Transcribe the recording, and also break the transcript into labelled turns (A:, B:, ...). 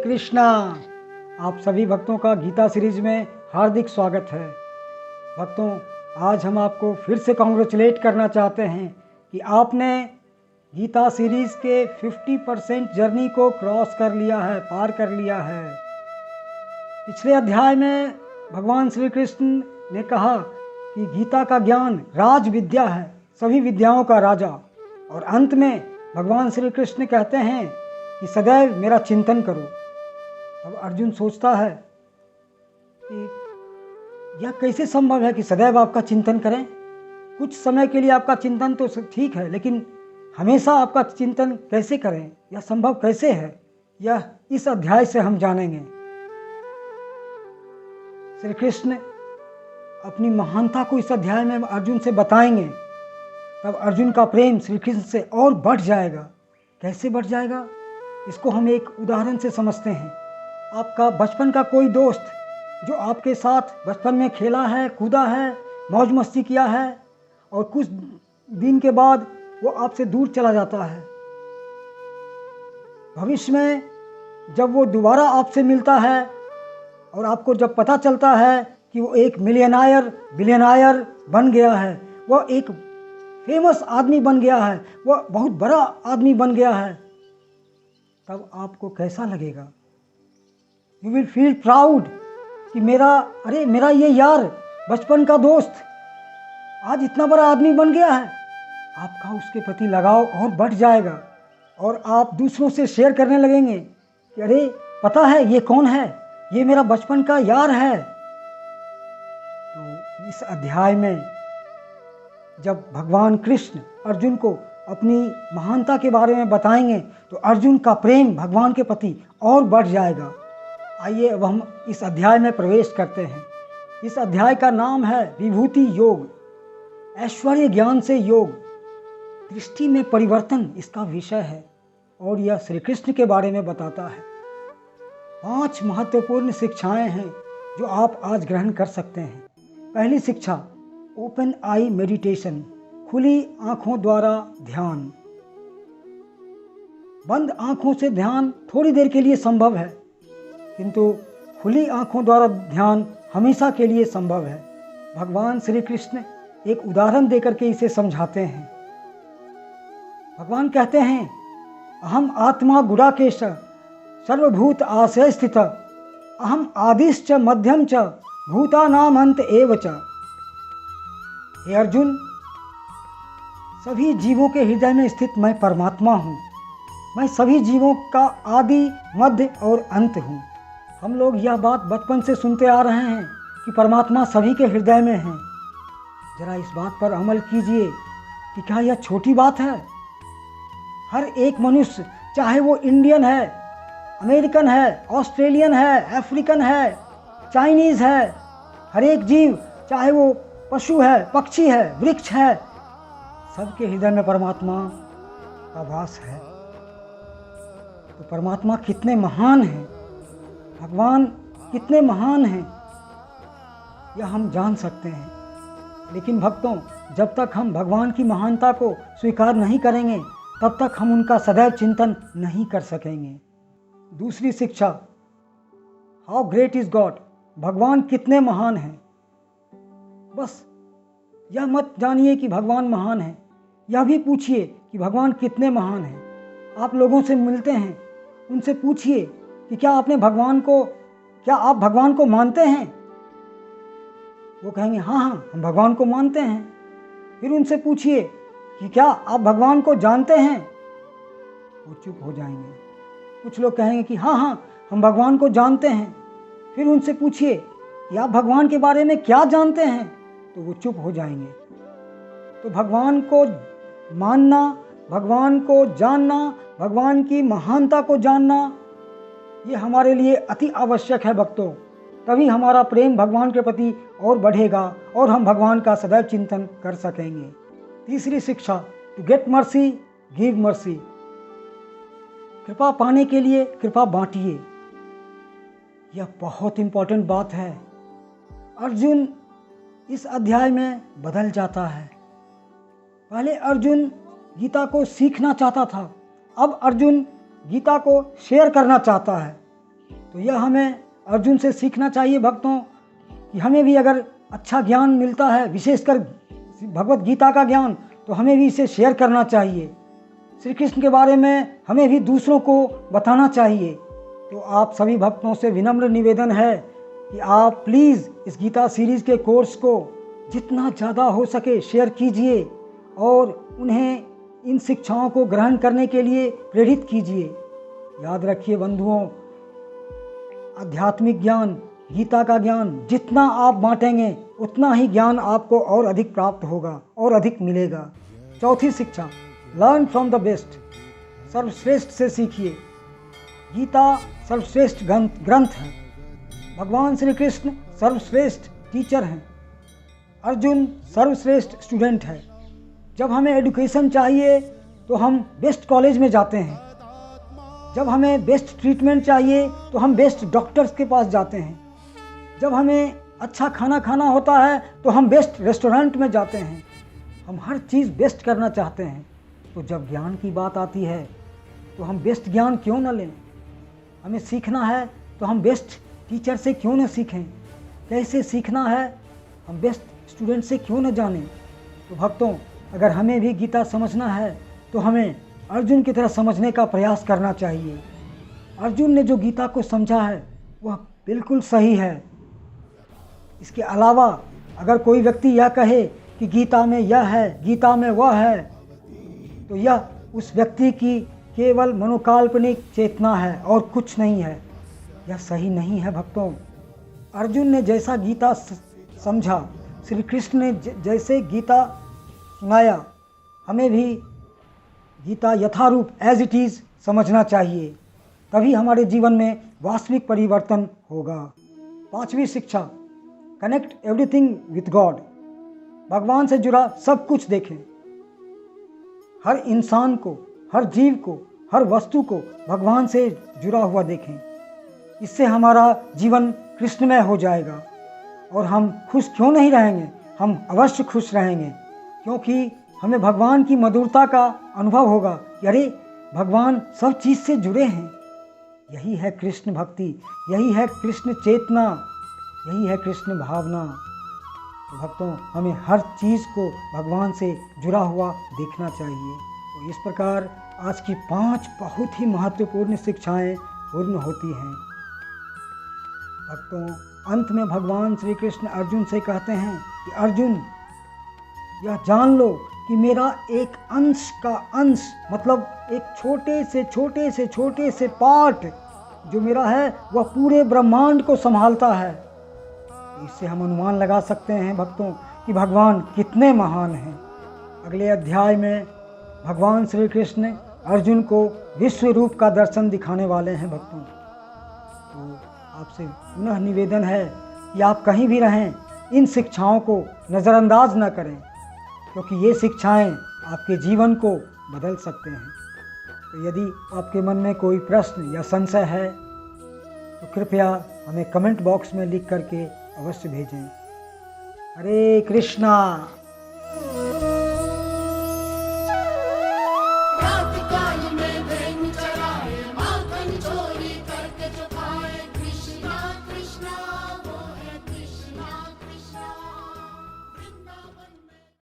A: कृष्णा। आप सभी भक्तों का गीता सीरीज में हार्दिक स्वागत है। भक्तों, आज हम आपको फिर से कॉन्ग्रेचुलेट करना चाहते हैं कि आपने गीता सीरीज के 50% जर्नी को क्रॉस कर लिया है, पार कर लिया है। पिछले अध्याय में भगवान श्री कृष्ण ने कहा कि गीता का ज्ञान राज विद्या है, सभी विद्याओं का राजा। और अंत में भगवान श्री कृष्ण कहते हैं कि सदैव मेरा चिंतन करो। अब अर्जुन सोचता है कि यह कैसे संभव है कि सदैव आपका चिंतन करें। कुछ समय के लिए आपका चिंतन तो ठीक है, लेकिन हमेशा आपका चिंतन कैसे करें, यह संभव कैसे है, यह इस अध्याय से हम जानेंगे। श्री कृष्ण अपनी महानता को इस अध्याय में अर्जुन से बताएंगे। तब अर्जुन का प्रेम श्री कृष्ण से और बढ़ जाएगा। कैसे बढ़ जाएगा, इसको हम एक उदाहरण से समझते हैं। आपका बचपन का कोई दोस्त जो आपके साथ बचपन में खेला है, कूदा है, मौज मस्ती किया है, और कुछ दिन के बाद वो आपसे दूर चला जाता है। भविष्य में जब वो दोबारा आपसे मिलता है और आपको जब पता चलता है कि वो एक बिलियनायर बन गया है, वो एक फेमस आदमी बन गया है, वो बहुत बड़ा आदमी बन गया है, तब आपको कैसा लगेगा? यू विल फील प्राउड कि मेरा ये यार, बचपन का दोस्त आज इतना बड़ा आदमी बन गया है। आपका उसके प्रति लगाव और बढ़ जाएगा और आप दूसरों से शेयर करने लगेंगे कि अरे पता है ये कौन है, ये मेरा बचपन का यार है। तो इस अध्याय में जब भगवान कृष्ण अर्जुन को अपनी महानता के बारे में बताएंगे तो अर्जुन का प्रेम भगवान के प्रति और बढ़ जाएगा। आइए अब हम इस अध्याय में प्रवेश करते हैं। इस अध्याय का नाम है विभूति योग, ऐश्वर्य ज्ञान से योग, दृष्टि में परिवर्तन इसका विषय है और यह श्री कृष्ण के बारे में बताता है। 5 महत्वपूर्ण शिक्षाएं हैं जो आप आज ग्रहण कर सकते हैं। पहली शिक्षा, ओपन आई मेडिटेशन, खुली आंखों द्वारा ध्यान। बंद आंखों से ध्यान थोड़ी देर के लिए संभव है, किंतु खुली आंखों द्वारा ध्यान हमेशा के लिए संभव है। भगवान श्री कृष्ण एक उदाहरण देकर के इसे समझाते हैं। भगवान कहते हैं, अहम आत्मा गुडाकेश सर्वभूत आश्रय स्थित, अहम आदिश्च मध्यम च भूतानाम अंत एव च। हे अर्जुन, सभी जीवों के हृदय में स्थित मैं परमात्मा हूँ। मैं सभी जीवों का आदि, मध्य और अंत हूँ। हम लोग यह बात बचपन से सुनते आ रहे हैं कि परमात्मा सभी के हृदय में है। जरा इस बात पर अमल कीजिए कि क्या यह छोटी बात है। हर एक मनुष्य, चाहे वो इंडियन है, अमेरिकन है, ऑस्ट्रेलियन है, अफ्रीकन है, चाइनीज़ है, हर एक जीव, चाहे वो पशु है, पक्षी है, वृक्ष है, सबके हृदय में परमात्मा का वास है। तो परमात्मा कितने महान हैं, भगवान कितने महान हैं, यह हम जान सकते हैं। लेकिन भक्तों, जब तक हम भगवान की महानता को स्वीकार नहीं करेंगे तब तक हम उनका सदैव चिंतन नहीं कर सकेंगे। दूसरी शिक्षा, हाउ ग्रेट इज गॉड, भगवान कितने महान हैं। बस यह मत जानिए कि भगवान महान है, यह भी पूछिए कि भगवान कितने महान हैं। आप लोगों से मिलते हैं, उनसे पूछिए कि क्या आप भगवान को मानते हैं। वो कहेंगे हाँ हम भगवान को मानते हैं। फिर उनसे पूछिए कि क्या आप भगवान को जानते हैं। वो चुप हो जाएंगे। कुछ लोग कहेंगे कि हाँ हम भगवान को जानते हैं। फिर उनसे पूछिए कि आप भगवान के बारे में क्या जानते हैं, तो वो चुप हो जाएंगे। तो भगवान को मानना, भगवान को जानना, भगवान की महानता को जानना, ये हमारे लिए अति आवश्यक है भक्तों। तभी हमारा प्रेम भगवान के प्रति और बढ़ेगा और हम भगवान का सदैव चिंतन कर सकेंगे। तीसरी शिक्षा, to get mercy give mercy, कृपा पाने के लिए कृपा बांटिए। यह बहुत इंपॉर्टेंट बात है। अर्जुन इस अध्याय में बदल जाता है। पहले अर्जुन गीता को सीखना चाहता था, अब अर्जुन गीता को शेयर करना चाहता है तो यह हमें अर्जुन से सीखना चाहिए भक्तों कि हमें भी अगर अच्छा ज्ञान मिलता है, विशेषकर भगवत गीता का ज्ञान, तो हमें भी इसे शेयर करना चाहिए। श्री कृष्ण के बारे में हमें भी दूसरों को बताना चाहिए। तो आप सभी भक्तों से विनम्र निवेदन है कि आप प्लीज़ इस गीता सीरीज़ के कोर्स को जितना ज़्यादा हो सके शेयर कीजिए और उन्हें इन शिक्षाओं को ग्रहण करने के लिए प्रेरित कीजिए। याद रखिए बंधुओं, आध्यात्मिक ज्ञान, गीता का ज्ञान जितना आप बांटेंगे उतना ही ज्ञान आपको और अधिक प्राप्त होगा और अधिक मिलेगा। चौथी शिक्षा, लर्न फ्रॉम द बेस्ट, सर्वश्रेष्ठ से सीखिए। गीता सर्वश्रेष्ठ ग्रंथ है। भगवान श्री कृष्ण सर्वश्रेष्ठ टीचर हैं। अर्जुन सर्वश्रेष्ठ स्टूडेंट है। जब हमें एजुकेशन चाहिए तो हम बेस्ट कॉलेज में जाते हैं। जब हमें बेस्ट ट्रीटमेंट चाहिए तो हम बेस्ट डॉक्टर्स के पास जाते हैं। जब हमें अच्छा खाना खाना होता है तो हम बेस्ट रेस्टोरेंट में जाते हैं। हम हर चीज़ बेस्ट करना चाहते हैं। तो जब ज्ञान की बात आती है तो हम बेस्ट ज्ञान क्यों न लें? हमें सीखना है तो हम बेस्ट टीचर से क्यों न सीखें? कैसे सीखना है हम बेस्ट स्टूडेंट से क्यों न जानें? तो भक्तों, अगर हमें भी गीता समझना है तो हमें अर्जुन की तरह समझने का प्रयास करना चाहिए। अर्जुन ने जो गीता को समझा है वह बिल्कुल सही है। इसके अलावा अगर कोई व्यक्ति यह कहे कि गीता में यह है, गीता में वह है, तो यह उस व्यक्ति की केवल मनोकाल्पनिक चेतना है और कुछ नहीं है। यह सही नहीं है भक्तों। अर्जुन ने जैसा गीता समझा, श्री कृष्ण ने जैसे गीता सुनाया, हमें भी गीता यथारूप एज इट इज़ समझना चाहिए। तभी हमारे जीवन में वास्तविक परिवर्तन होगा। पांचवी शिक्षा, कनेक्ट एवरीथिंग विथ गॉड, भगवान से जुड़ा सब कुछ देखें। हर इंसान को, हर जीव को, हर वस्तु को भगवान से जुड़ा हुआ देखें। इससे हमारा जीवन कृष्णमय हो जाएगा और हम खुश क्यों नहीं रहेंगे? हम अवश्य खुश रहेंगे, क्योंकि हमें भगवान की मधुरता का अनुभव होगा कि अरे भगवान सब चीज़ से जुड़े हैं। यही है कृष्ण भक्ति, यही है कृष्ण चेतना, यही है कृष्ण भावना। तो भक्तों, हमें हर चीज़ को भगवान से जुड़ा हुआ देखना चाहिए। तो इस प्रकार आज की 5 बहुत ही महत्वपूर्ण शिक्षाएं पूर्ण होती हैं। भक्तों, अंत में भगवान श्री कृष्ण अर्जुन से कहते हैं कि अर्जुन, यह जान लो कि मेरा एक अंश का अंश, मतलब एक छोटे से पार्ट जो मेरा है वह पूरे ब्रह्मांड को संभालता है। इससे हम अनुमान लगा सकते हैं भक्तों कि भगवान कितने महान हैं। अगले अध्याय में भगवान श्री कृष्ण अर्जुन को विश्व रूप का दर्शन दिखाने वाले हैं भक्तों। तो आपसे पुनः निवेदन है कि आप कहीं भी रहें, इन शिक्षाओं को नज़रअंदाज न करें, क्योंकि ये शिक्षाएं आपके जीवन को बदल सकते हैं। तो यदि आपके मन में कोई प्रश्न या संशय है तो कृपया हमें कमेंट बॉक्स में लिख करके अवश्य भेजें। हरे कृष्णा।